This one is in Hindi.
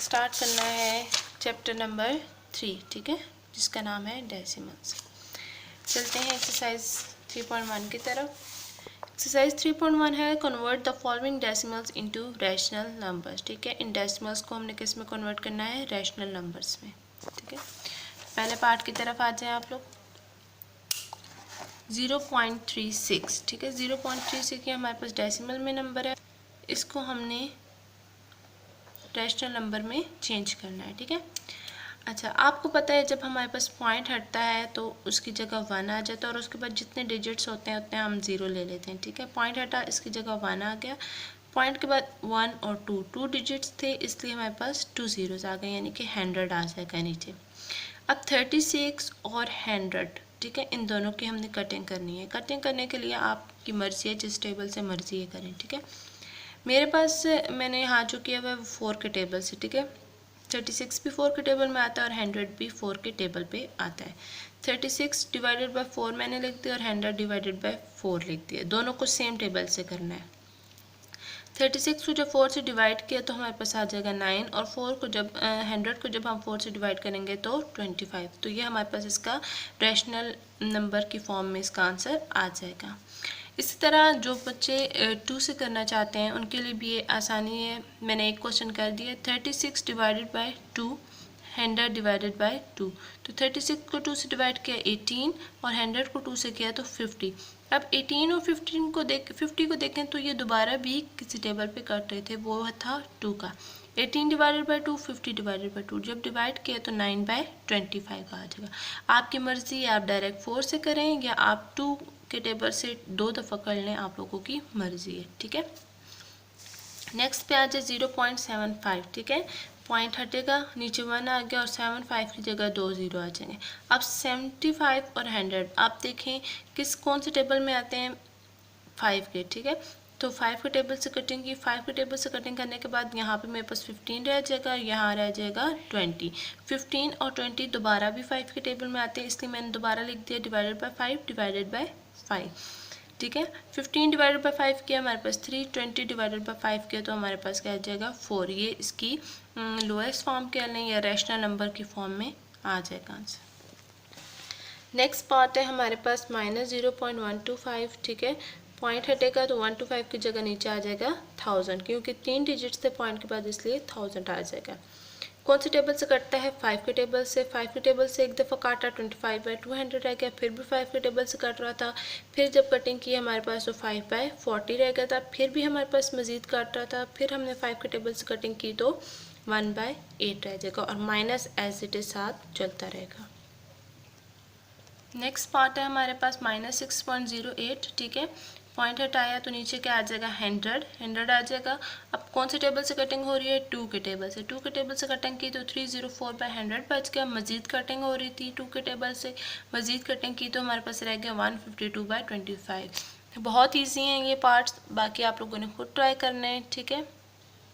स्टार्ट करना है चैप्टर नंबर 3, ठीक है, जिसका नाम है डेसिमल्स। चलते हैं एक्सरसाइज 3.1 की तरफ। एक्सरसाइज 3.1 है convert the following decimals into rational numbers, ठीक है। इन डेसिमल्स को हमने किस में कन्वर्ट करना है, रैशनल नंबर्स में, ठीक है। पहले पार्ट की तरफ आ जाएं आप लोग। 0.36, ठीक है, 0.36 ये हमारे पास डेसिमल में नंबर है, इसको हमने रैशनल नंबर में चेंज करना है, ठीक है। अच्छा, आपको पता है जब हमारे पास पॉइंट हटता है तो उसकी जगह 1 आ जाता है और उसके बाद जितने डिजिट्स होते हैं उतने हम 0 ले लेते हैं, ठीक है। पॉइंट हटा, इसकी जगह 1 आ गया, पॉइंट के बाद 1 और 2 डिजिट्स थे, इसलिए हमारे पास 2 ज़ीरोस आ गए, यानी कि 100 आ जाएगा नीचे। अब 36 और 100, ठीक है, इन दोनों की हमने कटिंग करनी है। कटिंग करने के लिए आपकी मर्जी है, जिस टेबल से मर्जी है करें, ठीक है। मेरे पास मैंने यहाँ जो किया हुआ है वो 4 के टेबल से, ठीक है। 36 भी 4 के टेबल में आता है और 100 भी 4 के टेबल पे आता है। 36 डिवाइडेड बाय 4 मैंने लिख दिया और 100 डिवाइडेड बाय 4 लिख दिया। दोनों को सेम टेबल से करना है। 36 को जब 4 से डिवाइड किया तो हमारे पास आ जाएगा 9 और 4 को जब 100 को जब हम 4 से डिवाइड करेंगे तो 25। तो ये हमारे पास इसका रैशनल नंबर की फॉर्म में इसका आंसर आ जाएगा। इसी तरह जो बच्चे 2 से करना चाहते हैं उनके लिए भी ये आसानी है। मैंने एक क्वेश्चन कर दिया, 36 डिवाइडेड बाय 2, 100 डिवाइडेड बाय 2। तो 36 को 2 से डिवाइड किया 18 और 100 को 2 से किया तो 50। अब 18 और 50 को देखें तो ये दोबारा भी किसी टेबल पे कट रहे थे, वो था 2 का। 18 डिवाइडेड बाय 2, 50 डिवाइडेड बाय 2, जब डिवाइड किया तो 9/25 आ जाएगा। आपकी मर्जी, आप डायरेक्ट 4 से करें या आप 2 के टेबल से 2 दफ़ा कर लें, आप लोगों की मर्जी है, ठीक है। नेक्स्ट पे आ जाए 0.75, ठीक है। पॉइंट हटेगा, नीचे 1 आ गया और 75 की जगह 2 ज़ीरो आ जाएंगे। अब 75 और 100 आप देखें कौन से टेबल में आते हैं, 5 के, ठीक है। तो 5 के टेबल से कटिंग की, 5 के टेबल से कटिंग करने के बाद यहाँ पे मेरे पास 15 रह जाएगा, यहाँ रह जाएगा 20। 15 और 20 दोबारा भी 5 के टेबल में आते हैं, इसलिए मैंने दोबारा लिख दिया डिवाइडेड बाय 5 डिवाइडेड बाय 5, ठीक है। 15 डिवाइडेड बाय 5 किया हमारे पास 3, 20 डिवाइडेड बाय 5 किया तो हमारे पास क्या आ जाएगा 4। ये इसकी लोएस्ट फॉर्म कह लें या रैशनल नंबर की फॉर्म में आ जाएगा आंसर। नेक्स्ट पार्ट है हमारे पास -0.125, ठीक है। पॉइंट हटेगा तो 125 की जगह नीचे आ जाएगा 1000, क्योंकि 3 डिजिट्स थे पॉइंट के बाद, इसलिए 1000 आ जाएगा। कौन से टेबल से कटता है, 5 के टेबल से। 5 के टेबल से एक दफ़ा काटा 25/200 रह गया, फिर भी 5 के टेबल से कट रहा था, फिर जब कटिंग की हमारे पास तो 5/40 रह गया था, फिर भी हमारे पास मज़ीद काट रहा था, फिर हमने 5 के टेबल से कटिंग की तो 1/8 रह जाएगा और माइनस एज इट इज़ साथ चलता रहेगा। नेक्स्ट पार्ट है हमारे पास -6.08, ठीक है। पॉइंट हटाया तो नीचे क्या आ जाएगा 100 आ जाएगा। अब कौन से टेबल से कटिंग हो रही है, 2 के टेबल से। 2 के टेबल से कटिंग की तो 304/100 बच गया। मज़ीद कटिंग हो रही थी 2 के टेबल से, मज़ीद कटिंग की तो हमारे पास रह गया 152/25। बहुत ईजी हैं ये पार्ट्स, बाकी आप लोगों ने खुद ट्राई करना है, ठीक है।